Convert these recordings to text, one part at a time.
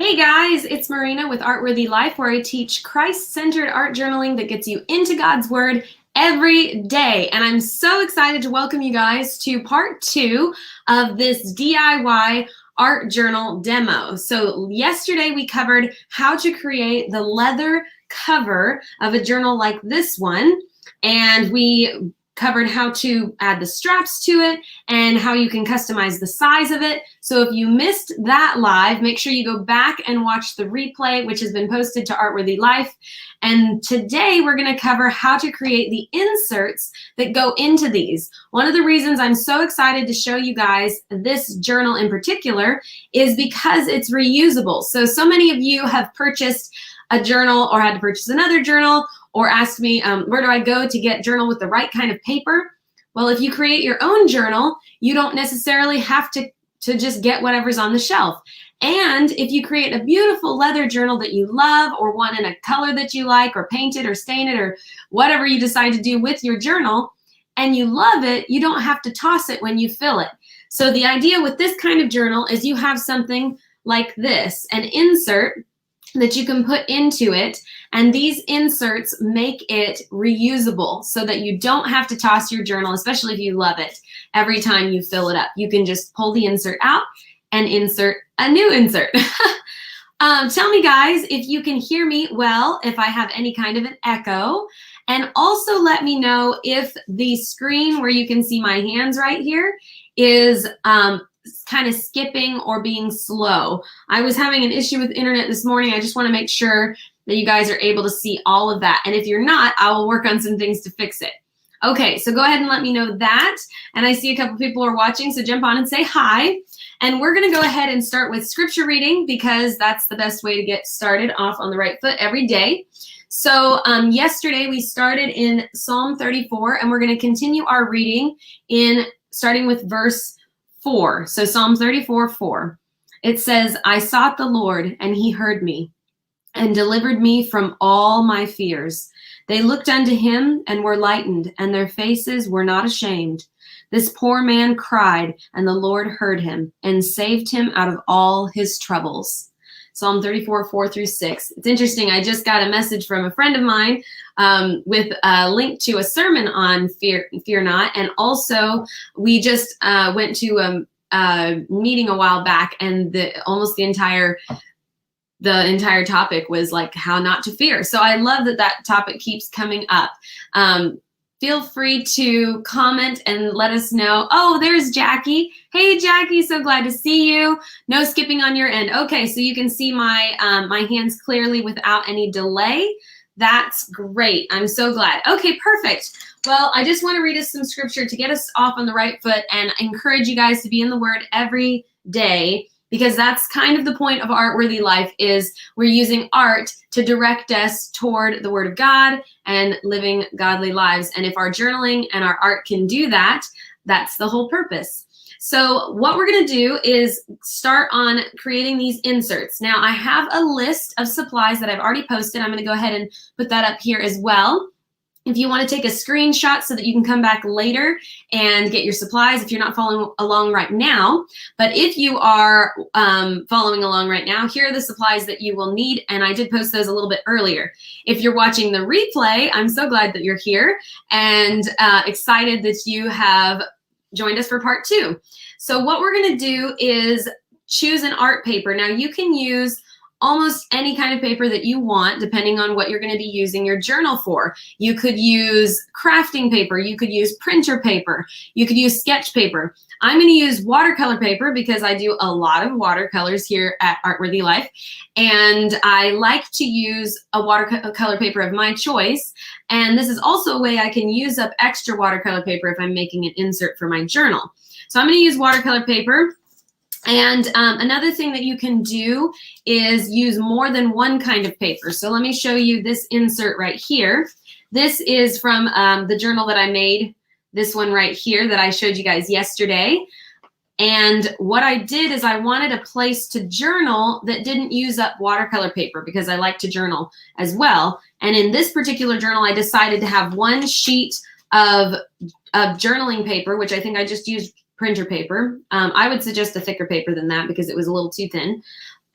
Hey guys, it's Marina with Artworthy Life, where I teach Christ-centered art journaling that gets you into God's Word every day. And I'm so excited to welcome you guys to part 2 of this DIY art journal demo. So yesterday we covered how to create the leather cover of a journal like this one, and we covered how to add the straps to it and how you can customize the size of it. So if you missed that live, make sure you go back and watch the replay, which has been posted to Artworthy Life. And today we're going to cover how to create the inserts that go into these. One of the reasons I'm so excited to show you guys this journal in particular is because it's reusable. So many of you have purchased a journal or had to purchase another journal, or asked me, where do I go to get journal with the right kind of paper? Well, if you create your own journal, you don't necessarily have to just get whatever's on the shelf. And if you create a beautiful leather journal that you love, or one in a color that you like, or paint it or stain it, or whatever you decide to do with your journal, and you love it, you don't have to toss it when you fill it. So the idea with this kind of journal is you have something like this, an insert that you can put into it, and these inserts make it reusable so that you don't have to toss your journal, especially if you love it, every time you fill it up. You can just pull the insert out and insert a new insert. Tell me, guys, if you can hear me well, if I have any kind of an echo, and also let me know if the screen where you can see my hands right here is kind of skipping or being slow. I was having an issue with internet this morning. I just want to make sure that you guys are able to see all of that. And if you're not, I will work on some things to fix it. Okay, so go ahead and let me know that. And I see a couple people are watching, so jump on and say hi. And we're going to go ahead and start with scripture reading, because that's the best way to get started off on the right foot every day. So yesterday we started in Psalm 34, and we're going to continue our reading in starting with verse 4. So Psalm 34:4. It says, I sought the Lord, and he heard me and delivered me from all my fears. They looked unto him and were lightened, and their faces were not ashamed. This poor man cried, and the Lord heard him and saved him out of all his troubles. Psalm 34:4-6. It's interesting. I just got a message from a friend of mine with a link to a sermon on fear not. And also we just went to a meeting a while back, and almost the entire topic was like how not to fear. So I love that topic keeps coming up. Feel free to comment and let us know. Oh, there's Jackie. Hey, Jackie, so glad to see you. No skipping on your end. Okay, so you can see my my hands clearly without any delay. That's great. I'm so glad. Okay, perfect. Well, I just want to read us some scripture to get us off on the right foot and encourage you guys to be in the Word every day, because that's kind of the point of Artworthy Life, is we're using art to direct us toward the Word of God and living godly lives. And if our journaling and our art can do that, that's the whole purpose. So what we're going to do is start on creating these inserts. Now, I have a list of supplies that I've already posted. I'm going to go ahead and put that up here as well. If you want to take a screenshot so that you can come back later and get your supplies, if you're not following along right now. But if you are following along right now, here are the supplies that you will need. And I did post those a little bit earlier. If you're watching the replay, I'm so glad that you're here and excited that you have joined us for part 2. So what we're going to do is choose an art paper. Now you can use almost any kind of paper that you want, depending on what you're going to be using your journal for. You could use crafting paper. You could use printer paper. You could use sketch paper. I'm going to use watercolor paper because I do a lot of watercolors here at Artworthy Life. And I like to use a watercolor paper of my choice. And this is also a way I can use up extra watercolor paper if I'm making an insert for my journal. So I'm going to use watercolor paper. And another thing that you can do is use more than one kind of paper. So let me show you this insert right here. This is from the journal that I made, this one right here that I showed you guys yesterday. And what I did is I wanted a place to journal that didn't use up watercolor paper, because I like to journal as well. And in this particular journal, I decided to have one sheet of journaling paper, which I think I just used printer paper. I would suggest a thicker paper than that because it was a little too thin.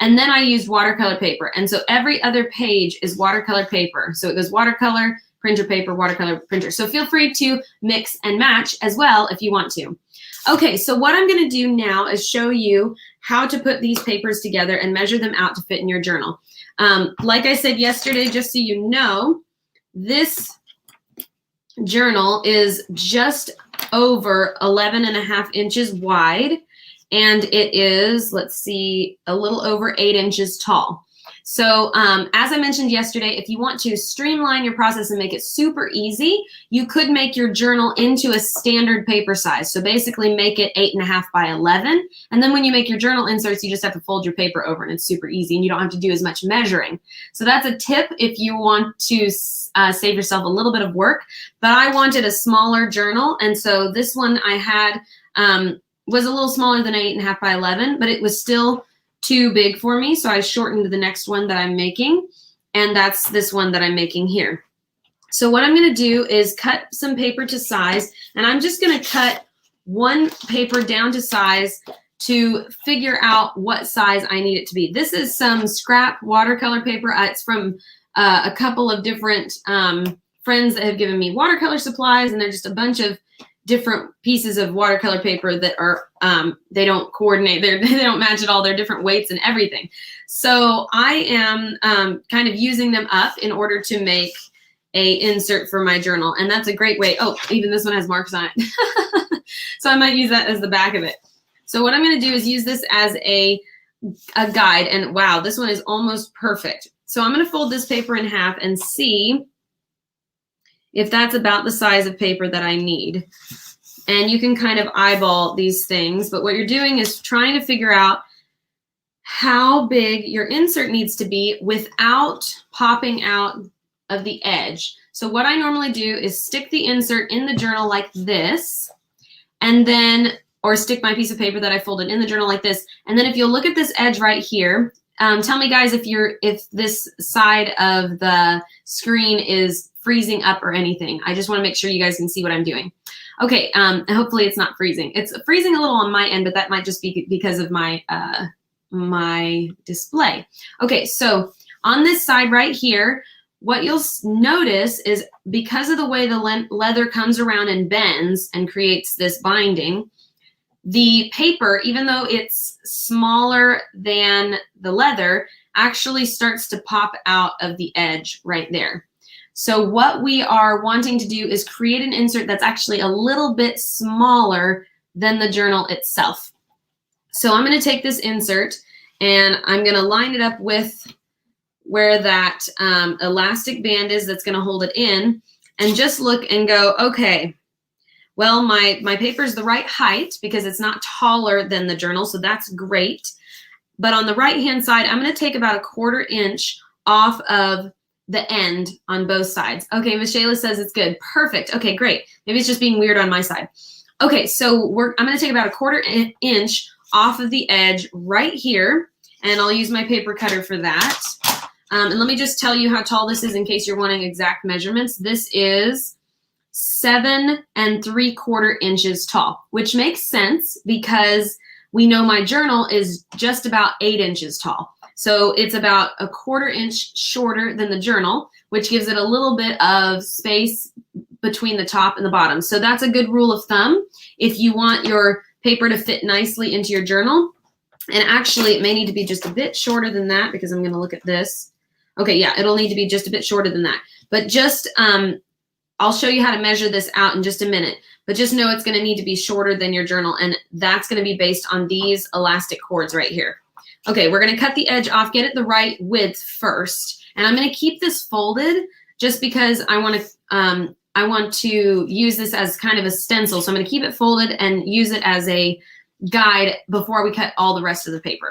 And then I used watercolor paper. And so every other page is watercolor paper. So it goes watercolor, printer paper, watercolor, printer. So feel free to mix and match as well if you want to. Okay, so what I'm gonna do now is show you how to put these papers together and measure them out to fit in your journal. Like I said yesterday, just so you know, this journal is just over 11.5 inches wide, and it is, let's see, a little over 8 inches tall. So as I mentioned yesterday, if you want to streamline your process and make it super easy, you could make your journal into a standard paper size. So basically make it 8.5 by 11. And then when you make your journal inserts, you just have to fold your paper over and it's super easy and you don't have to do as much measuring. So that's a tip if you want to save yourself a little bit of work. But I wanted a smaller journal. And so this one I had was a little smaller than 8.5 by 11, but it was still too big for me, so I shortened the next one that I'm making, and that's this one that I'm making here. So what I'm going to do is cut some paper to size, and I'm just going to cut one paper down to size to figure out what size I need it to be. This is some scrap watercolor paper. It's from a couple of different friends that have given me watercolor supplies, and they're just a bunch of different pieces of watercolor paper that are, they don't coordinate, they don't match at all, they're different weights and everything. So I am kind of using them up in order to make a insert for my journal, and that's a great way. Oh, even this one has marks on it. So I might use that as the back of it. So what I'm gonna do is use this as a guide, and wow, this one is almost perfect. So I'm gonna fold this paper in half and see if that's about the size of paper that I need. And you can kind of eyeball these things, but what you're doing is trying to figure out how big your insert needs to be without popping out of the edge. So what I normally do is stick the insert in the journal like this, and then, or stick my piece of paper that I folded in the journal like this. And then if you'll look at this edge right here, tell me guys if this side of the screen is freezing up or anything. I just want to make sure you guys can see what I'm doing. Okay, hopefully it's not freezing. It's freezing a little on my end, but that might just be because of my my display. Okay, so on this side right here, what you'll notice is because of the way the leather comes around and bends and creates this binding, the paper, even though it's smaller than the leather, actually starts to pop out of the edge right there. So what we are wanting to do is create an insert that's actually a little bit smaller than the journal itself. So I'm going to take this insert and I'm going to line it up with where that elastic band is that's going to hold it in, and just look and go, okay, well, my paper is the right height because it's not taller than the journal, so that's great. But on the right-hand side, I'm going to take about 1/4 inch off of the end on both sides. Okay, Miss Shayla says it's good. Perfect. Okay, great. Maybe it's just being weird on my side. Okay, so I'm going to take about 1/4 inch off of the edge right here, and I'll use my paper cutter for that. And let me just tell you how tall this is in case you're wanting exact measurements. This is 7 3/4 inches tall, which makes sense because we know my journal is just about 8 inches tall. So it's about 1/4 inch shorter than the journal, which gives it a little bit of space between the top and the bottom. So that's a good rule of thumb if you want your paper to fit nicely into your journal. And actually, it may need to be just a bit shorter than that because I'm going to look at this. Okay, yeah, it'll need to be just a bit shorter than that. But just, I'll show you how to measure this out in just a minute. But just know it's going to need to be shorter than your journal, and that's going to be based on these elastic cords right here. Okay, we're going to cut the edge off, get it the right width first, and I'm going to keep this folded just because I want to use this as kind of a stencil. So I'm going to keep it folded and use it as a guide before we cut all the rest of the paper.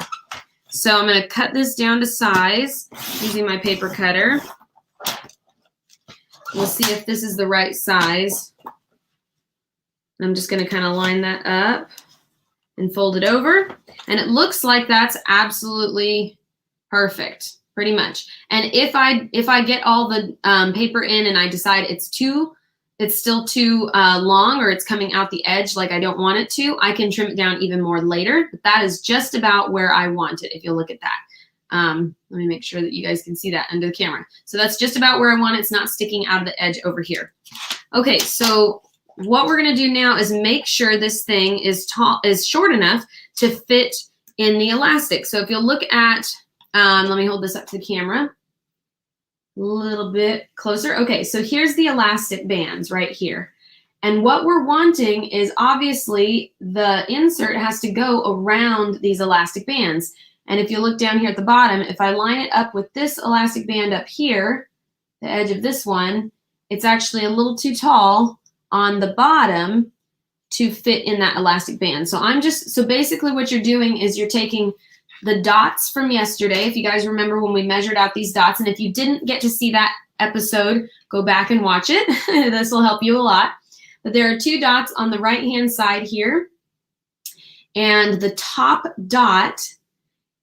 So I'm going to cut this down to size using my paper cutter. We'll see if this is the right size. I'm just going to kind of line that up and fold it over. And it looks like that's absolutely perfect, pretty much. And if I get all the paper in and I decide it's still too long, or it's coming out the edge like I don't want it to, I can trim it down even more later. But that is just about where I want it, if you'll look at that. Let me make sure that you guys can see that under the camera. So that's just about where I want it. It's not sticking out of the edge over here. Okay, so what we're gonna do now is make sure this thing is short enough to fit in the elastic. So if you'll look at, let me hold this up to the camera a little bit closer. Okay, so here's the elastic bands right here. And what we're wanting is obviously the insert has to go around these elastic bands. And if you look down here at the bottom, if I line it up with this elastic band up here, the edge of this one, it's actually a little too tall on the bottom to fit in that elastic band. So basically what you're doing is you're taking the dots from yesterday. If you guys remember when we measured out these dots, and if you didn't get to see that episode, go back and watch it. This will help you a lot. But there are 2 dots on the right-hand side here. And the top dot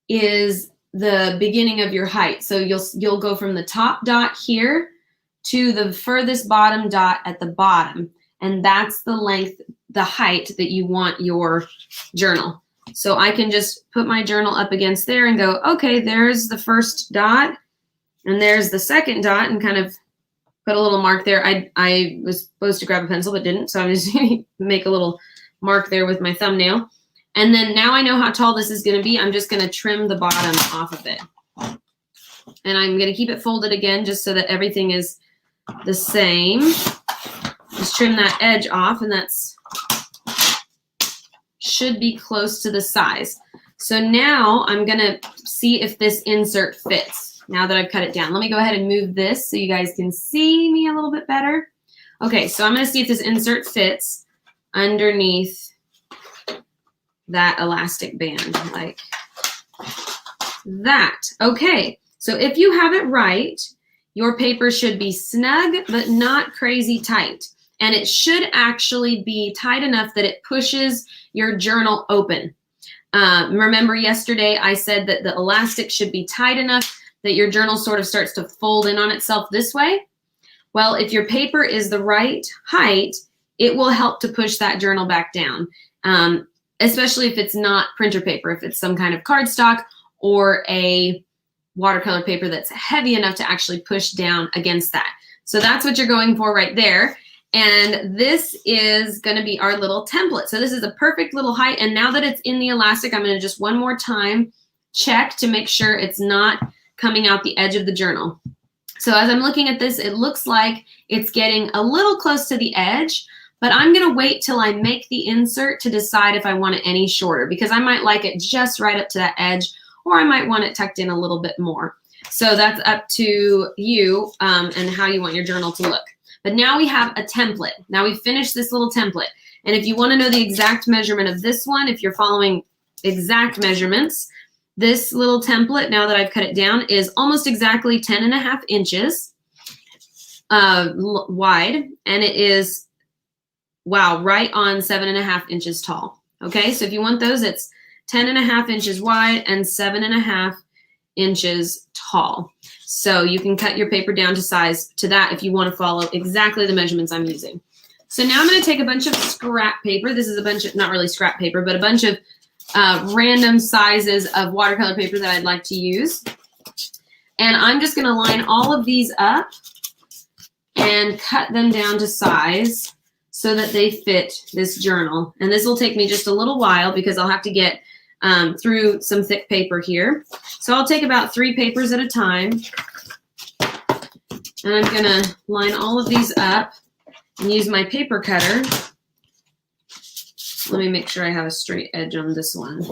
is the beginning of your height. So you'll go from the top dot here to the furthest bottom dot at the bottom. And that's the length, the height that you want your journal. So I can just put my journal up against there and go, okay, there's the first dot and there's the second dot, and kind of put a little mark there. I was supposed to grab a pencil but didn't, so I'm just going to make a little mark there with my thumbnail. And then now I know how tall this is going to be. I'm just going to trim the bottom off of it. And I'm going to keep it folded again just so that everything is the same. Just trim that edge off, and that's should be close to the size. So now I'm going to see if this insert fits now that I've cut it down. Let me go ahead and move this so you guys can see me a little bit better. Okay, so I'm going to see if this insert fits underneath that elastic band like that. Okay, so if you have it right, your paper should be snug but not crazy tight. And it should actually be tight enough that it pushes your journal open. Remember yesterday I said that the elastic should be tight enough that your journal sort of starts to fold in on itself this way. Well, if your paper is the right height, it will help to push that journal back down, especially if it's not printer paper, if it's some kind of cardstock or a watercolor paper that's heavy enough to actually push down against that. So that's what you're going for right there. And this is going to be our little template. So this is a perfect little height. And now that it's in the elastic, I'm going to just one more time check to make sure it's not coming out the edge of the journal. So as I'm looking at this, it looks like it's getting a little close to the edge, but I'm going to wait till I make the insert to decide if I want it any shorter, because I might like it just right up to that edge, or I might want it tucked in a little bit more. So that's up to you and how you want your journal to look. But now we have a template. Now we've finished this little template. And if you want to know the exact measurement of this one, if you're following exact measurements, this little template, now that I've cut it down, is almost exactly 10.5 inches wide. And it is, wow, right on 7.5 inches tall. Okay, so if you want those, it's 10.5 inches wide and 7.5 inches tall. So you can cut your paper down to size to that if you want to follow exactly the measurements I'm using. So now I'm going to take a bunch of scrap paper. This is a bunch of, not really scrap paper, but a bunch of random sizes of watercolor paper that I'd like to use. And I'm just going to line all of these up and cut them down to size so that they fit this journal. And this will take me just a little while because I'll have to get through some thick paper here. So I'll take about 3 papers at a time. And I'm going to line all of these up and use my paper cutter. Let me make sure I have a straight edge on this one.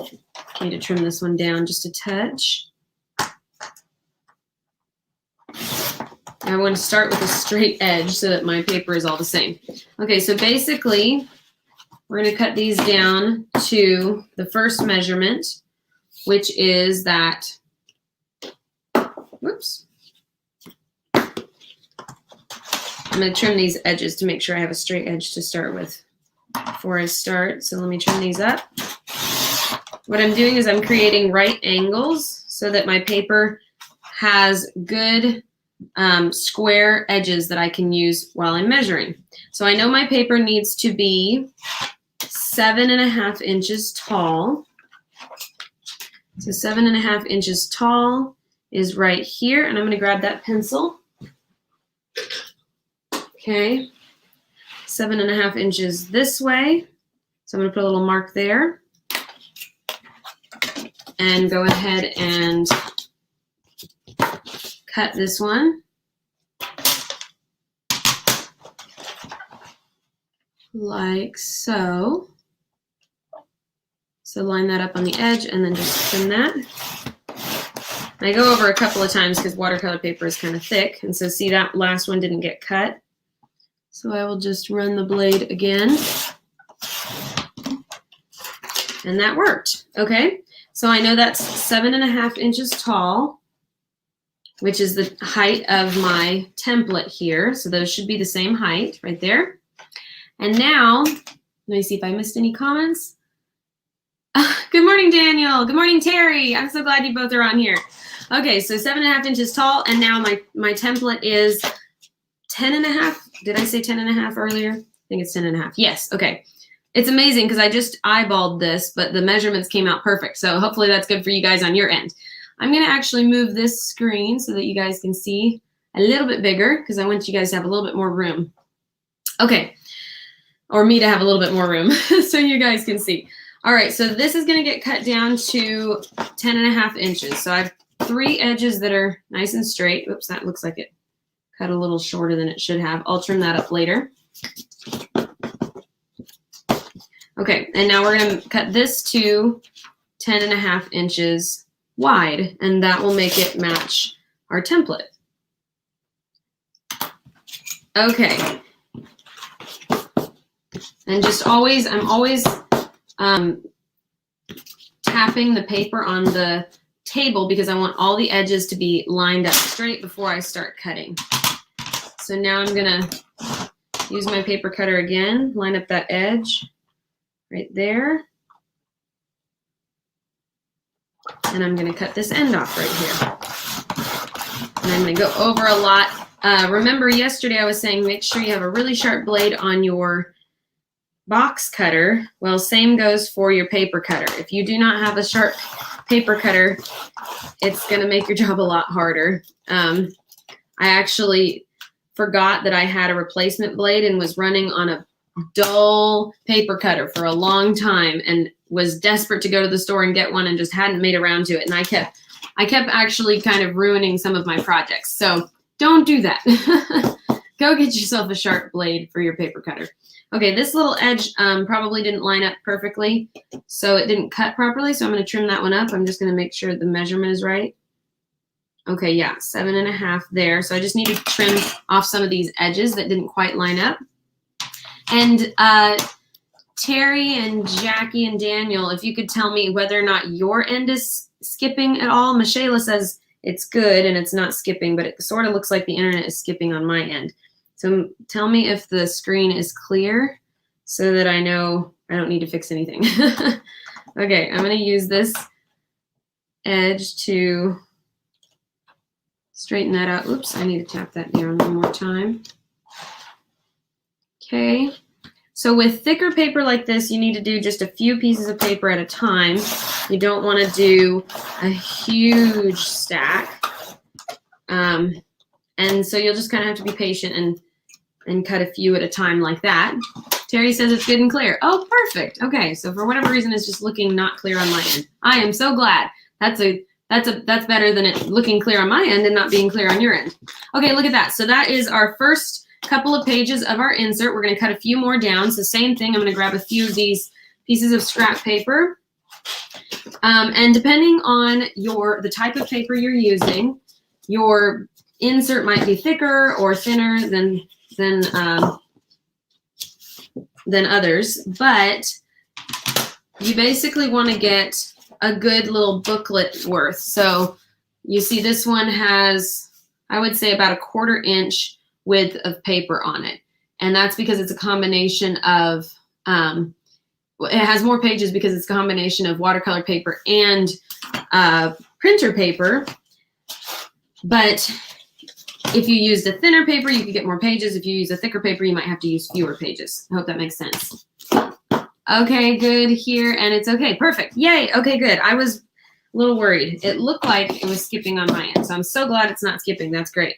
I need to trim this one down just a touch. I want to start with a straight edge so that my paper is all the same. Okay, so basically, we're going to cut these down to the first measurement, which is that, whoops. I'm going to trim these edges to make sure I have a straight edge to start with before I start. So let me trim these up. What I'm doing is I'm creating right angles so that my paper has good square edges that I can use while I'm measuring. So I know my paper needs to be 7.5 inches tall. So 7.5 inches tall is right here, and I'm going to grab that pencil. Okay, 7.5 inches this way. So I'm going to put a little mark there. And go ahead and cut this one. Like so. So line that up on the edge and then just trim that. And I go over a couple of times because watercolor paper is kind of thick. And so see, that last one didn't get cut. So I will just run the blade again. And that worked. Okay, so I know that's 7.5 inches tall, which is the height of my template here. So those should be the same height right there. And now, let me see if I missed any comments. Good morning, Daniel. Good morning, Terry. I'm so glad you both are on here. Okay, so 7.5 inches tall, and now my template is 10.5. Did I say 10.5 earlier? I think it's 10.5. Yes, okay. It's amazing because I just eyeballed this, but the measurements came out perfect. So hopefully that's good for you guys on your end. I'm going to actually move this screen so that you guys can see a little bit bigger because I want you guys to have a little bit more room. Okay, or me to have a little bit more room so you guys can see. All right, so this is going to get cut down to 10.5 inches. So I have 3 edges that are nice and straight. Oops, that looks like it cut a little shorter than it should have. I'll trim that up later. Okay, and now we're going to cut this to 10.5 inches wide, and that will make it match our template. Okay. And just always, I'm always tapping the paper on the table because I want all the edges to be lined up straight before I start cutting. So now I'm gonna use my paper cutter again, line up that edge right there. And I'm gonna cut this end off right here. And I'm gonna go over a lot. Remember yesterday I was saying make sure you have a really sharp blade on your box cutter. Well, same goes for your paper cutter. If you do not have a sharp paper cutter, it's going to make your job a lot harder. I actually forgot that I had a replacement blade and was running on a dull paper cutter for a long time and was desperate to go to the store and get one and just hadn't made around to it. And I kept actually kind of ruining some of my projects. So don't do that. Go get yourself a sharp blade for your paper cutter. Okay, this little edge probably didn't line up perfectly, so it didn't cut properly, so I'm going to trim that one up. I'm just going to make sure the measurement is right. Okay, yeah, 7.5 there. So I just need to trim off some of these edges that didn't quite line up. And Terry and Jackie and Daniel, if you could tell me whether or not your end is skipping at all. Michelle says it's good and it's not skipping, but it sort of looks like the internet is skipping on my end. So tell me if the screen is clear so that I know I don't need to fix anything. Okay, I'm going to use this edge to straighten that out. Oops, I need to tap that down one more time. Okay, so with thicker paper like this, you need to do just a few pieces of paper at a time. You don't want to do a huge stack. And so you'll just kind of have to be patient and cut a few at a time like that. Terry says it's good and clear. Oh, perfect. Okay, so for whatever reason, it's just looking not clear on my end. I am so glad. That's better than it looking clear on my end and not being clear on your end. Okay, look at that. So that is our first couple of pages of our insert. We're going to cut a few more down. So same thing. I'm going to grab a few of these pieces of scrap paper. And depending on the type of paper you're using, your insert might be thicker or thinner than others, but you basically want to get a good little booklet worth. So you see this one has, I would say, about a 1/4 inch width of paper on it. And that's because it's a combination of, it has more pages because it's a combination of watercolor paper and printer paper. But if you used a thinner paper, you could get more pages. If you use a thicker paper, you might have to use fewer pages. I hope that makes sense. Okay, good here, and it's okay. Perfect. Yay. Okay, good. I was a little worried. It looked like it was skipping on my end, so I'm so glad it's not skipping. That's great.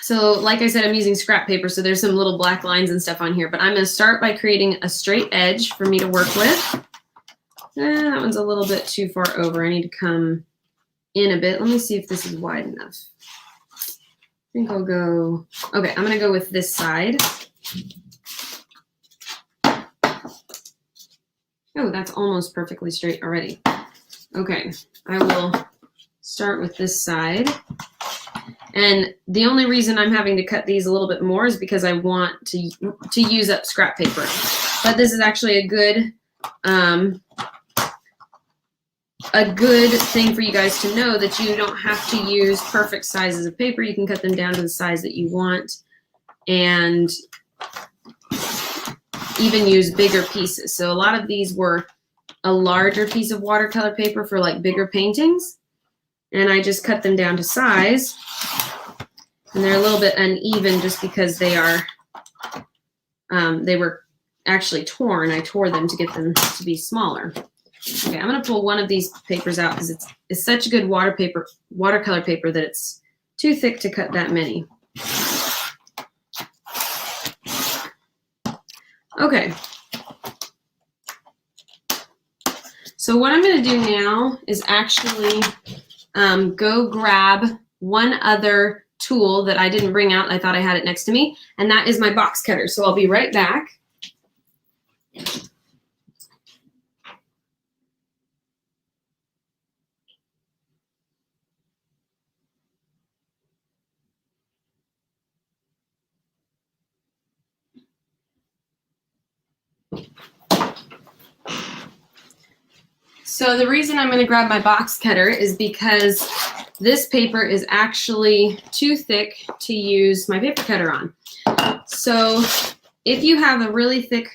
So like I said, I'm using scrap paper, so there's some little black lines and stuff on here, but I'm going to start by creating a straight edge for me to work with. That one's a little bit too far over. I need to come in a bit. Let me see if this is wide enough. I think I'll go, okay, I'm going to go with this side. Oh, that's almost perfectly straight already. Okay, I will start with this side. And the only reason I'm having to cut these a little bit more is because I want to use up scrap paper. But this is actually a good thing for you guys to know, that you don't have to use perfect sizes of paper. You can cut them down to the size that you want and even use bigger pieces. So a lot of these were a larger piece of watercolor paper for like bigger paintings. And I just cut them down to size. And they're a little bit uneven just because they are, they were actually torn. I tore them to get them to be smaller. Okay, I'm gonna pull one of these papers out because it's such good watercolor paper that it's too thick to cut that many. Okay. So what I'm gonna do now is actually go grab one other tool that I didn't bring out. I thought I had it next to me, and that is my box cutter. So I'll be right back. So the reason I'm going to grab my box cutter is because this paper is actually too thick to use my paper cutter on. So if you have a really thick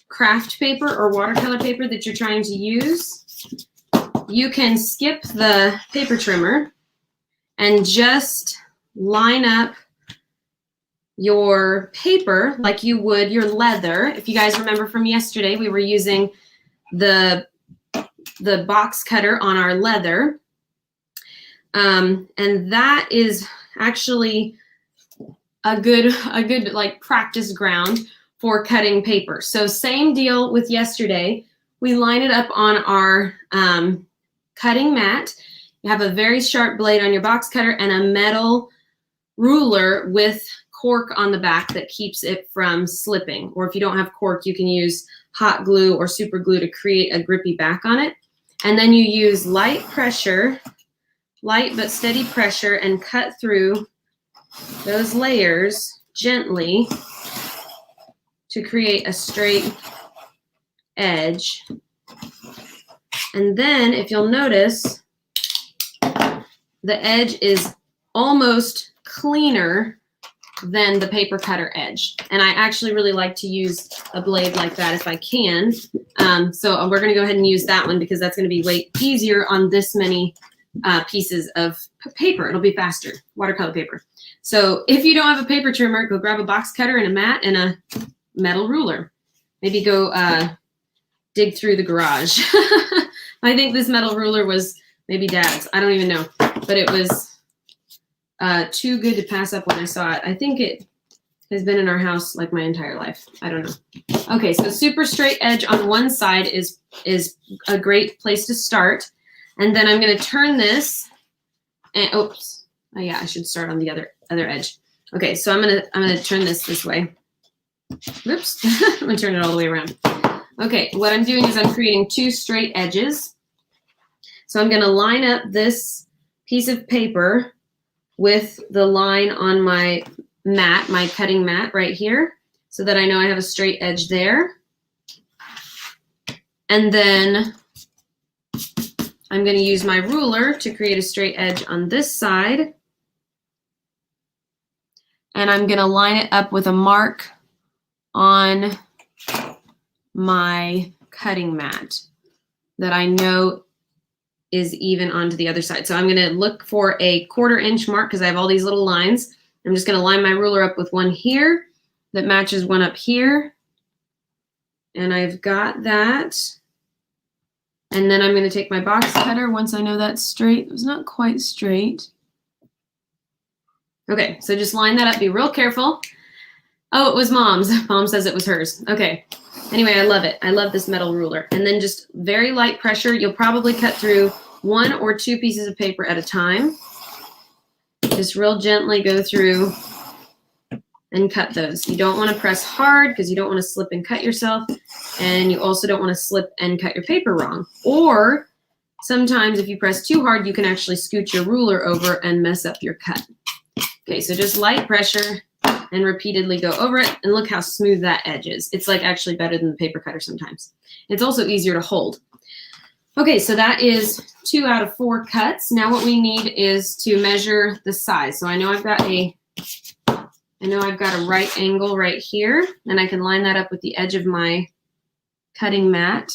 craft paper or watercolor paper that you're trying to use, you can skip the paper trimmer and just line up your paper like you would your leather. If you guys remember from yesterday, we were using the box cutter on our leather. And that is actually a good like practice ground for cutting paper. So same deal with yesterday. We line it up on our cutting mat. You have a very sharp blade on your box cutter and a metal ruler with cork on the back that keeps it from slipping. Or if you don't have cork, you can use hot glue or super glue to create a grippy back on it. And then you use light pressure, light but steady pressure, and cut through those layers gently to create a straight edge. And then if you'll notice, the edge is almost cleaner than the paper cutter edge. And I actually really like to use a blade like that if I can. So we're gonna go ahead and use that one because that's gonna be way easier on this many pieces of paper. It'll be faster, watercolor paper. So if you don't have a paper trimmer, go grab a box cutter and a mat and a metal ruler. Maybe go dig through the garage. I think this metal ruler was maybe Dad's. I don't even know, but it was too good to pass up when I saw it. I think it has been in our house like my entire life. I don't know. Okay, so super straight edge on one side is a great place to start. And then I'm going to turn this and oops. Oh yeah, I should start on the other edge. Okay, so I'm going to turn this way. Oops. I'm going to turn it all the way around. Okay, what I'm doing is I'm creating two straight edges. So I'm going to line up this piece of paper with the line on my mat, my cutting mat right here, so that I know I have a straight edge there. And then I'm going to use my ruler to create a straight edge on this side. And I'm going to line it up with a mark on my cutting mat that I know is even onto the other side. So I'm going to look for a 1/4 inch mark because I have all these little lines. I'm just going to line my ruler up with one here that matches one up here. And I've got that. And then I'm going to take my box cutter once I know that's straight. It was not quite straight. Okay, so just line that up. Be real careful. Oh, it was Mom's. Mom says it was hers. Okay. Anyway, I love it. I love this metal ruler. And then just very light pressure. You'll probably cut through 1 or 2 pieces of paper at a time. Just real gently go through and cut those. You don't want to press hard because you don't want to slip and cut yourself. And you also don't want to slip and cut your paper wrong. Or sometimes if you press too hard, you can actually scoot your ruler over and mess up your cut. Okay, so just light pressure and repeatedly go over it. And look how smooth that edge is. It's like actually better than the paper cutter sometimes. It's also easier to hold. Okay, so that is 2 out of 4 cuts. Now what we need is to measure the size. So I know I've got a right angle right here, and I can line that up with the edge of my cutting mat.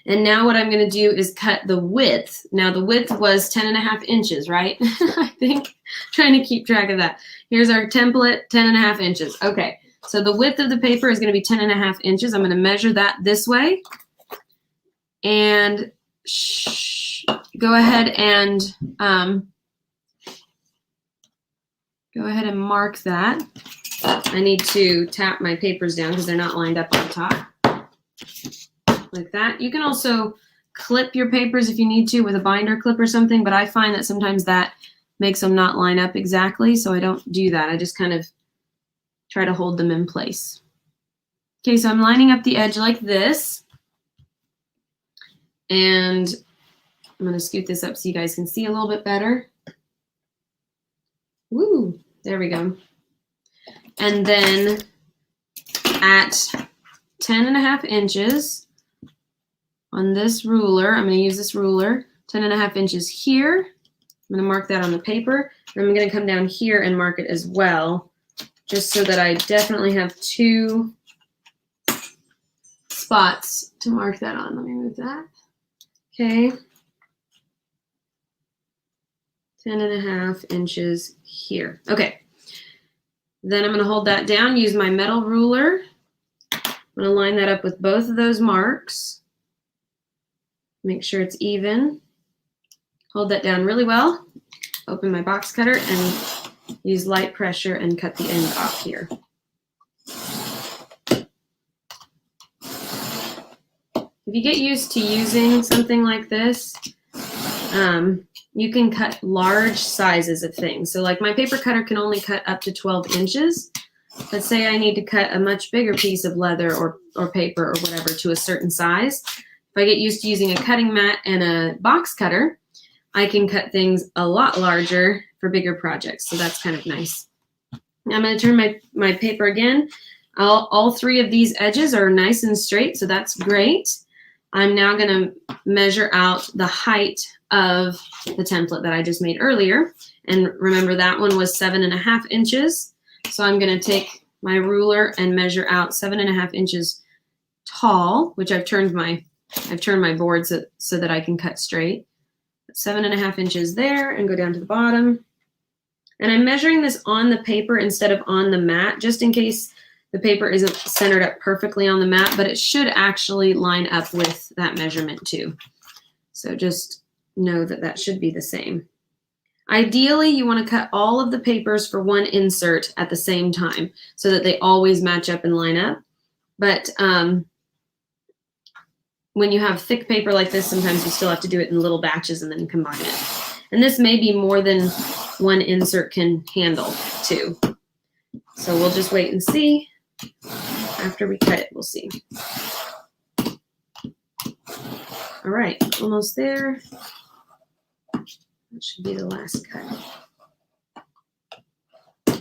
And now what I'm going to do is cut the width. Now the width was 10.5 inches, right? I think, trying to keep track of that. Here's our template, 10.5 inches. Okay, so the width of the paper is going to be 10.5 inches. I'm going to measure that this way. And go ahead and mark that. I need to tap my papers down because they're not lined up on top. Like that. You can also clip your papers if you need to with a binder clip or something, but I find that sometimes that makes them not line up exactly, so I don't do that. I just kind of try to hold them in place. Okay, so I'm lining up the edge like this. And I'm going to scoot this up so you guys can see a little bit better. Woo, there we go. And then at 10.5 inches on this ruler, I'm going to use this ruler, 10.5 inches here. I'm going to mark that on the paper. And I'm going to come down here and mark it as well, just so that I definitely have 2 spots to mark that on. Let me move that. Okay. 10.5 inches here. Okay. Then I'm going to hold that down, use my metal ruler. I'm going to line that up with both of those marks. Make sure it's even. Hold that down really well. Open my box cutter and use light pressure and cut the end off here. If you get used to using something like this, you can cut large sizes of things. So like my paper cutter can only cut up to 12 inches. Let's say I need to cut a much bigger piece of leather or paper or whatever to a certain size. If I get used to using a cutting mat and a box cutter, I can cut things a lot larger for bigger projects. So that's kind of nice. Now I'm going to turn my paper again. All 3 of these edges are nice and straight, so that's great. I'm now going to measure out the height of the template that I just made earlier. And remember that one was 7.5 inches. So I'm going to take my ruler and measure out 7.5 inches tall, which I've turned my board so that I can cut straight. 7.5 inches there and go down to the bottom. And I'm measuring this on the paper instead of on the mat, just in case the paper isn't centered up perfectly on the mat, but it should actually line up with that measurement too. So just know that that should be the same. Ideally, you want to cut all of the papers for one insert at the same time so that they always match up and line up. But when you have thick paper like this, sometimes you still have to do it in little batches and then combine it. And this may be more than one insert can handle too. So we'll just wait and see. After we cut it, we'll see. All right, almost there. That should be the last cut.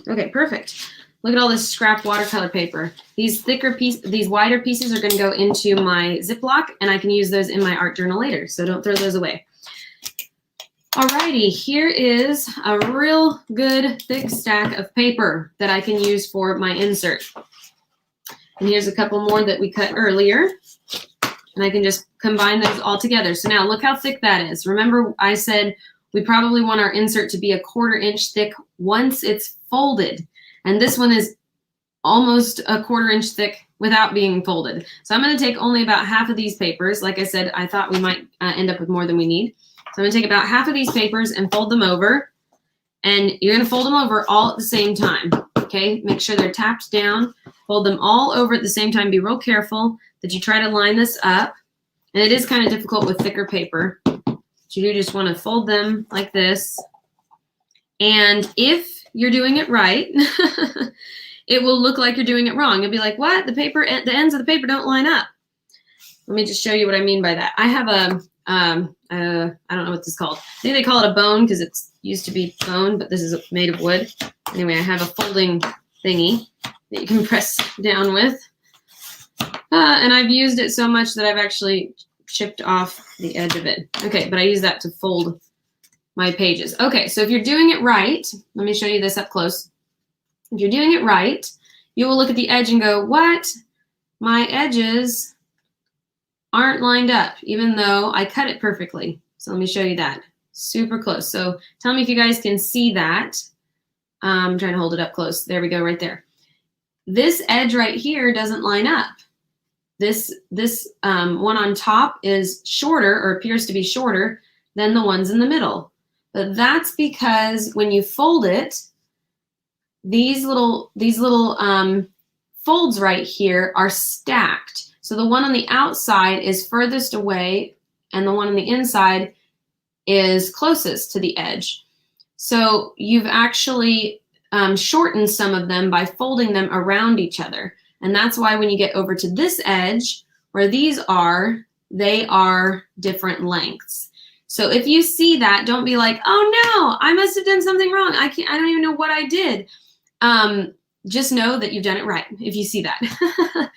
Okay, perfect. Look at all this scrap watercolor paper. These wider pieces are going to go into my Ziploc, and I can use those in my art journal later, so don't throw those away. Alrighty, here is a real good thick stack of paper that I can use for my insert. And here's a couple more that we cut earlier, and I can just combine those all together. So now look how thick that is. Remember I said we probably want our insert to be 1/4 inch thick once it's folded. And this one is almost 1/4 inch thick without being folded. So I'm going to take only about half of these papers. Like I said, I thought we might end up with more than we need. So I'm going to take about half of these papers and fold them over. And you're going to fold them over all at the same time. Okay, make sure they're tapped down. Fold them all over at the same time. Be real careful that you try to line this up. And it is kind of difficult with thicker paper. But you do just want to fold them like this. And if you're doing it right, it will look like you're doing it wrong. You'll be like, what? The ends of the paper don't line up. Let me just show you what I mean by that. I have a, I don't know what this is called. I think they call it a bone because it's used to be bone, but this is made of wood. Anyway, I have a folding thingy that you can press down with. And I've used it so much that I've actually chipped off the edge of it. Okay, but I use that to fold my pages. Okay, so if you're doing it right, let me show you this up close. If you're doing it right, you will look at the edge and go, what? My edges aren't lined up, even though I cut it perfectly. So let me show you that. Super close. So tell me if you guys can see that. I'm trying to hold it up close. There we go, right there. This edge right here doesn't line up. This one on top is shorter, or appears to be shorter than the ones in the middle. But that's because when you fold it, these little folds right here are stacked. So the one on the outside is furthest away, and the one on the inside is closest to the edge. So you've actually shortened some of them by folding them around each other. And that's why when you get over to this edge, where these are, they are different lengths. So if you see that, don't be like, oh no, I must have done something wrong. I don't even know what I did. Just know that you've done it right if you see that.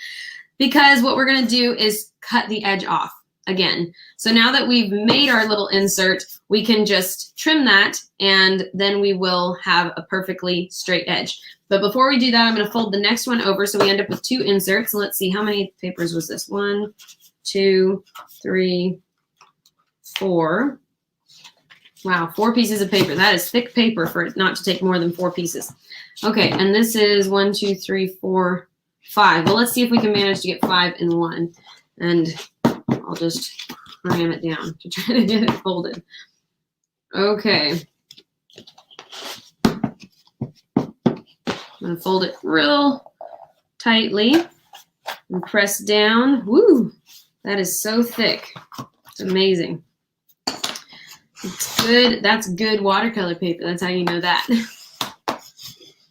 Because what we're gonna do is cut the edge off again. So now that we've made our little insert, we can just trim that, and then we will have a perfectly straight edge. But before we do that, I'm gonna fold the next one over so we end up with 2 inserts. Let's see, how many papers was this? 1, 2, 3, 4. Wow, 4 pieces of paper. That is thick paper for it not to take more than 4 pieces. Okay, and this is 1, 2, 3, 4, 5. Well, let's see if we can manage to get 5 in one. And I'll just cram it down to try to get it folded. Okay. I'm gonna fold it real tightly and press down. Woo, that is so thick. It's amazing. It's good. That's good watercolor paper. That's how you know that.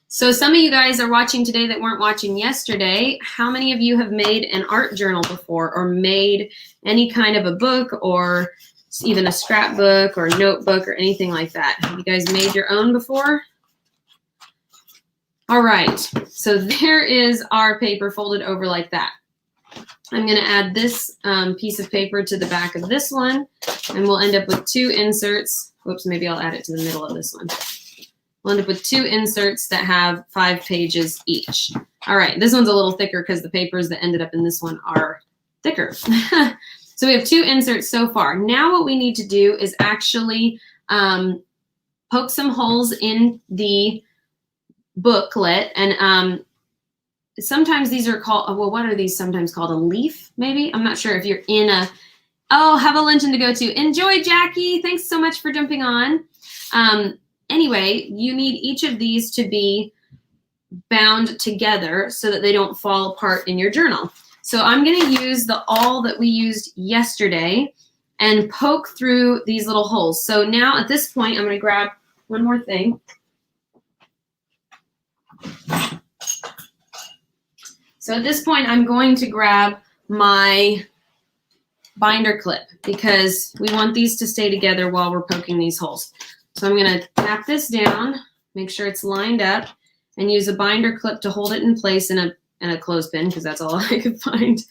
So some of you guys are watching today that weren't watching yesterday. How many of you have made an art journal before, or made any kind of a book, or even a scrapbook or notebook or anything like that? Have you guys made your own before? All right, so there is our paper folded over like that. I'm going to add this piece of paper to the back of this one, and we'll end up with 2 inserts. Whoops, maybe I'll add it to the middle of this one. We'll end up with 2 inserts that have 5 pages each. All right, this one's a little thicker because the papers that ended up in this one are thicker. So we have 2 inserts so far. Now what we need to do is actually poke some holes in the booklet, and sometimes these are called, well, what are these sometimes called? A leaf, maybe? I'm not sure if you're in a, oh, have a luncheon to go to. Enjoy, Jackie. Thanks so much for jumping on. Anyway, you need each of these to be bound together so that they don't fall apart in your journal. So I'm going to use the awl that we used yesterday and poke through these little holes. So now at this point, I'm going to grab one more thing. So at this point, I'm going to grab my binder clip because we want these to stay together while we're poking these holes. So I'm going to tap this down, make sure it's lined up, and use a binder clip to hold it in place in a clothespin, because that's all I could find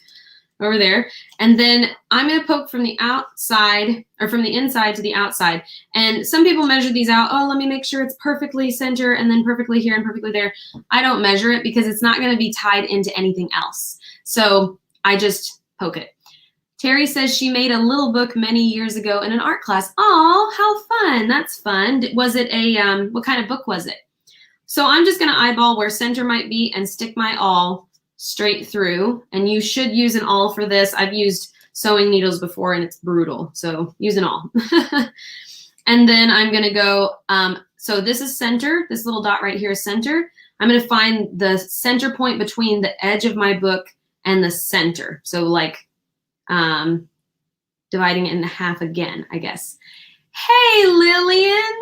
over there. And then I'm going to poke from the outside, or from the inside to the outside. And some people measure these out. Oh, let me make sure it's perfectly center and then perfectly here and perfectly there. I don't measure it because it's not going to be tied into anything else. So I just poke it. Terry says she made a little book many years ago in an art class. Oh, how fun. That's fun. Was it a, what kind of book was it? So I'm just going to eyeball where center might be and stick my awl straight through, and you should use an awl for this. I've used sewing needles before and it's brutal, so use an awl. And then I'm gonna go, so this is center, this little dot right here is center. I'm gonna find the center point between the edge of my book and the center. So like dividing it in half again, I guess. Hey, Lillian.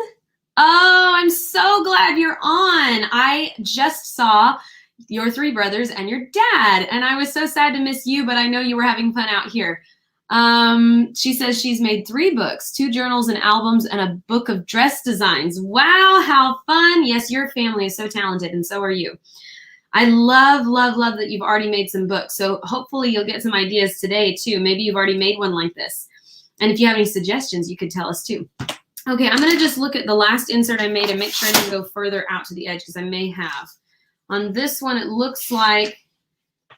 Oh, I'm so glad you're on. I just saw your three brothers and your dad, and I was so sad to miss you, but I know you were having fun out here. She says she's made 3 books, 2 journals and albums, and a book of dress designs. Wow, how fun. Yes, your family is so talented, and so are you. I love, love, love that you've already made some books. So hopefully you'll get some ideas today too. Maybe you've already made one like this. And if you have any suggestions, you could tell us too. Okay, I'm gonna just look at the last insert I made and make sure I didn't go further out to the edge, because I may have. On this one, it looks like,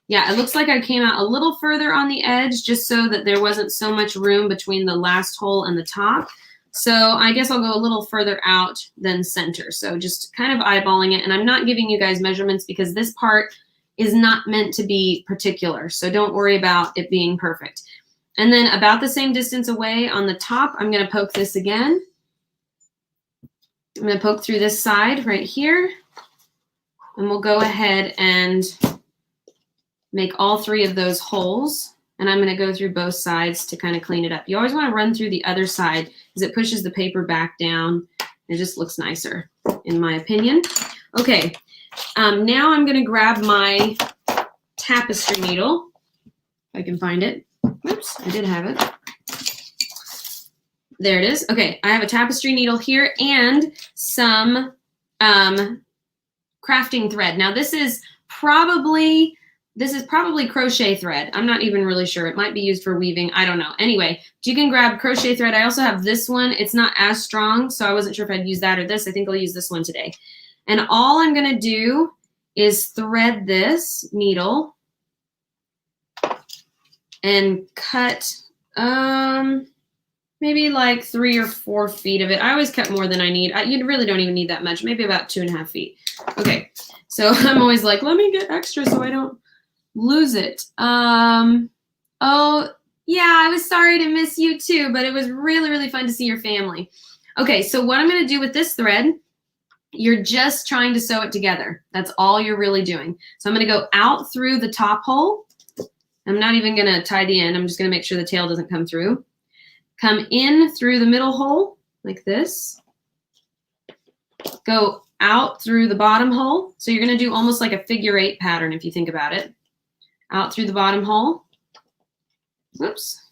yeah, it looks like I came out a little further on the edge just so that there wasn't so much room between the last hole and the top. So I guess I'll go a little further out than center. So just kind of eyeballing it. And I'm not giving you guys measurements because this part is not meant to be particular. So don't worry about it being perfect. And then about the same distance away on the top, I'm gonna poke this again. I'm gonna poke through this side right here. And we'll go ahead and make all 3 of those holes. And I'm gonna go through both sides to kind of clean it up. You always wanna run through the other side because it pushes the paper back down. It just looks nicer, in my opinion. Okay, now I'm gonna grab my tapestry needle, if I can find it. Oops, I did have it. There it is. Okay, I have a tapestry needle here and some crafting thread. Now this is probably crochet thread. I'm not even really sure. It might be used for weaving. I don't know. Anyway, you can grab crochet thread. I also have this one. It's not as strong, so I wasn't sure if I'd use that or this. I think I'll use this one today. And all I'm gonna do is thread this needle and cut maybe like 3 or 4 feet of it. I always cut more than I need. You really don't even need that much, maybe about 2.5 feet. Okay, so I'm always like, let me get extra so I don't lose it. Oh, yeah, I was sorry to miss you too, but it was really, really fun to see your family. Okay, so what I'm gonna do with this thread, you're just trying to sew it together. That's all you're really doing. So I'm gonna go out through the top hole. I'm not even gonna tie the end. I'm just gonna make sure the tail doesn't come through. Come in through the middle hole like this. Go out through the bottom hole. So you're gonna do almost like a figure 8 pattern if you think about it. Out through the bottom hole. Whoops.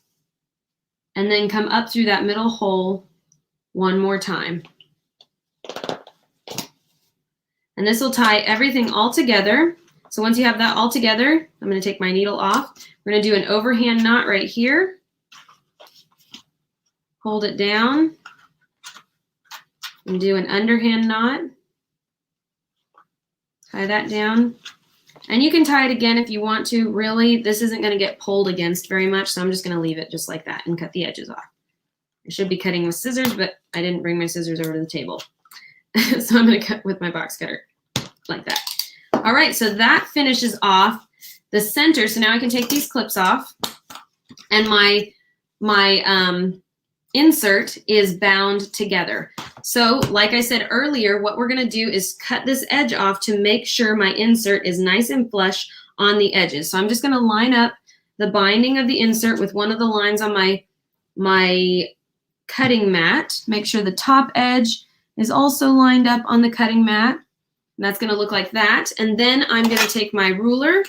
And then come up through that middle hole one more time. And this will tie everything all together. So once you have that all together, I'm gonna take my needle off. We're gonna do an overhand knot right here. Hold it down. And do an underhand knot. Tie that down. And you can tie it again if you want to. Really, this isn't gonna get pulled against very much, so I'm just gonna leave it just like that and cut the edges off. I should be cutting with scissors, but I didn't bring my scissors over to the table. So I'm gonna cut with my box cutter like that. All right, so that finishes off the center. So now I can take these clips off, and my insert is bound together. So like I said earlier, what we're gonna do is cut this edge off to make sure my insert is nice and flush on the edges. So I'm just gonna line up the binding of the insert with one of the lines on my cutting mat. Make sure the top edge is also lined up on the cutting mat. And that's gonna look like that. And then I'm gonna take my ruler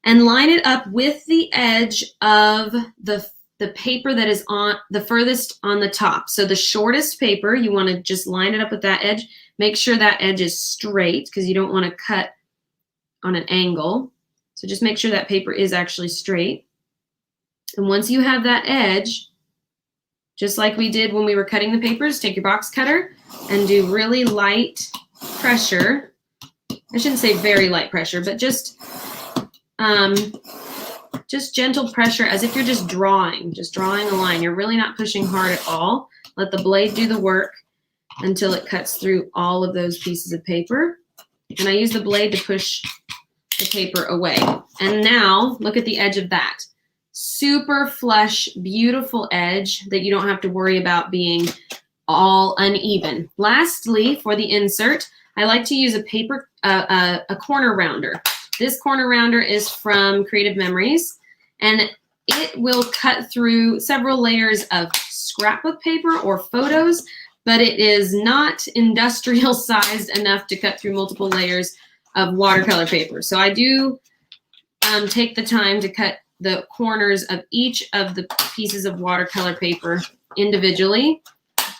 and line it up with the edge of the paper that is on the furthest on the top. So the shortest paper, you wanna just line it up with that edge. Make sure that edge is straight because you don't wanna cut on an angle. So just make sure that paper is actually straight. And once you have that edge, just like we did when we were cutting the papers, take your box cutter and do really light pressure. I shouldn't say very light pressure, but just gentle pressure as if you're just drawing a line. You're really not pushing hard at all. Let the blade do the work until it cuts through all of those pieces of paper. And I use the blade to push the paper away. And now look at the edge of that. Super flush, beautiful edge that you don't have to worry about being all uneven. Lastly, for the insert, I like to use a corner rounder. This corner rounder is from Creative Memories, and it will cut through several layers of scrapbook paper or photos, but it is not industrial sized enough to cut through multiple layers of watercolor paper. So I do take the time to cut the corners of each of the pieces of watercolor paper individually.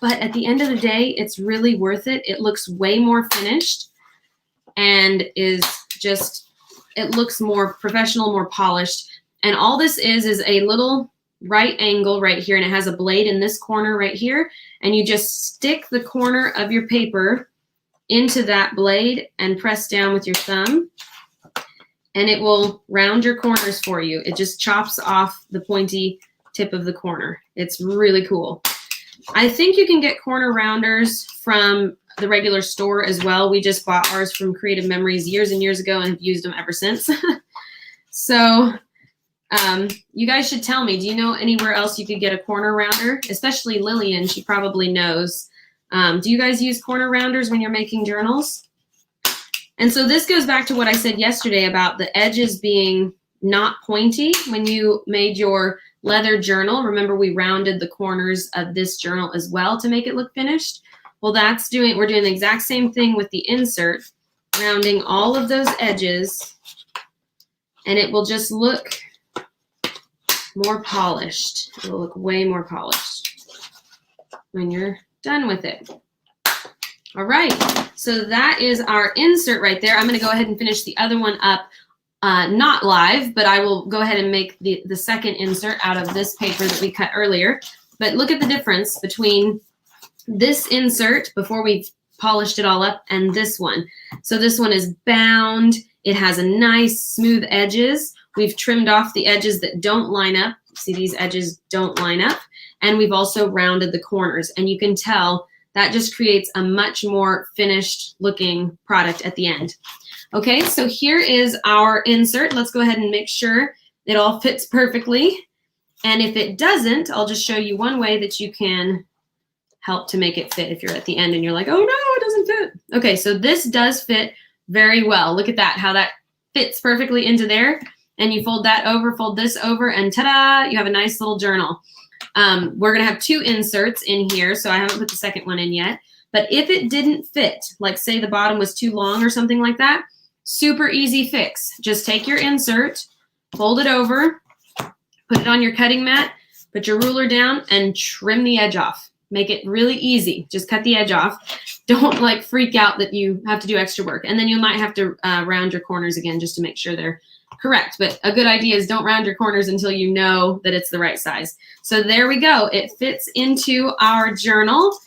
But at the end of the day, it's really worth it. It looks way more finished and it looks more professional, more polished. And all this is a little right angle right here, and it has a blade in this corner right here. And you just stick the corner of your paper into that blade and press down with your thumb, and it will round your corners for you. It just chops off the pointy tip of the corner. It's really cool. I think you can get corner rounders from the regular store as well. We just bought ours from Creative Memories years and years ago and have used them ever since. So you guys should tell me, do you know anywhere else you could get a corner rounder? Especially Lillian, she probably knows. Do you guys use corner rounders when you're making journals? And so this goes back to what I said yesterday about the edges being not pointy when you made your leather journal. Remember, we rounded the corners of this journal as well to make it look finished. Well, we're doing the exact same thing with the insert, rounding all of those edges, and it will just look more polished. It will look way more polished when you're done with it. All right, so that is our insert right there. I'm going to go ahead and finish the other one up, not live, but I will go ahead and make the second insert out of this paper that we cut earlier. But look at the difference between this insert before we polished it all up and this one. So this one is bound. It has a nice smooth edges. We've trimmed off the edges that don't line up. See, these edges don't line up. And we've also rounded the corners. And you can tell that just creates a much more finished looking product at the end. Okay, so here is our insert. Let's go ahead and make sure it all fits perfectly. And if it doesn't, I'll just show you one way that you can help to make it fit if you're at the end and you're like, oh no, it doesn't fit. Okay, so this does fit very well. Look at that, how that fits perfectly into there. And you fold that over, fold this over, and ta-da, you have a nice little journal. We're gonna have two inserts in here, so I haven't put the second one in yet. But if it didn't fit, like say the bottom was too long or something like that, super easy fix. Just take your insert, fold it over, put it on your cutting mat, put your ruler down, and trim the edge off. Make it really easy. Just cut the edge off. Don't like freak out that you have to do extra work. And then you might have to round your corners again just to make sure they're correct. But a good idea is don't round your corners until you know that it's the right size. So there we go. It fits into our journal.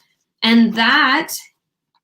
And that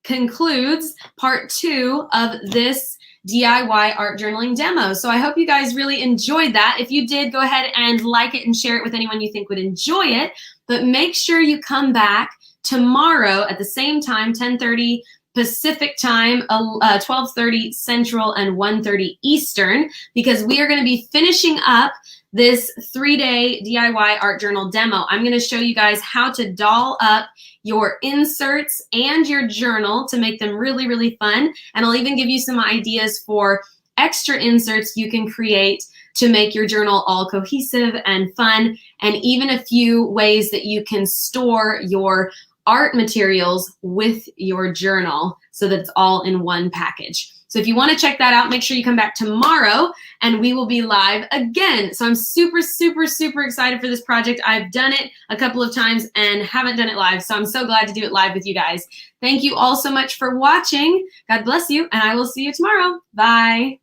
concludes part 2 of this DIY art journaling demo. So I hope you guys really enjoyed that. If you did, go ahead and like it and share it with anyone you think would enjoy it. But make sure you come back tomorrow at the same time, 10:30 Pacific time, 12:30 Central, and 1:30 Eastern, because we are going to be finishing up this 3-day DIY art journal demo. I'm going to show you guys how to doll up your inserts and your journal to make them really, really fun. And I'll even give you some ideas for extra inserts you can create to make your journal all cohesive and fun, and even a few ways that you can store your art materials with your journal so that it's all in one package. So if you want to check that out, make sure you come back tomorrow and we will be live again. So I'm super, super, super excited for this project. I've done it a couple of times and haven't done it live. So I'm so glad to do it live with you guys. Thank you all so much for watching. God bless you, and I will see you tomorrow. Bye.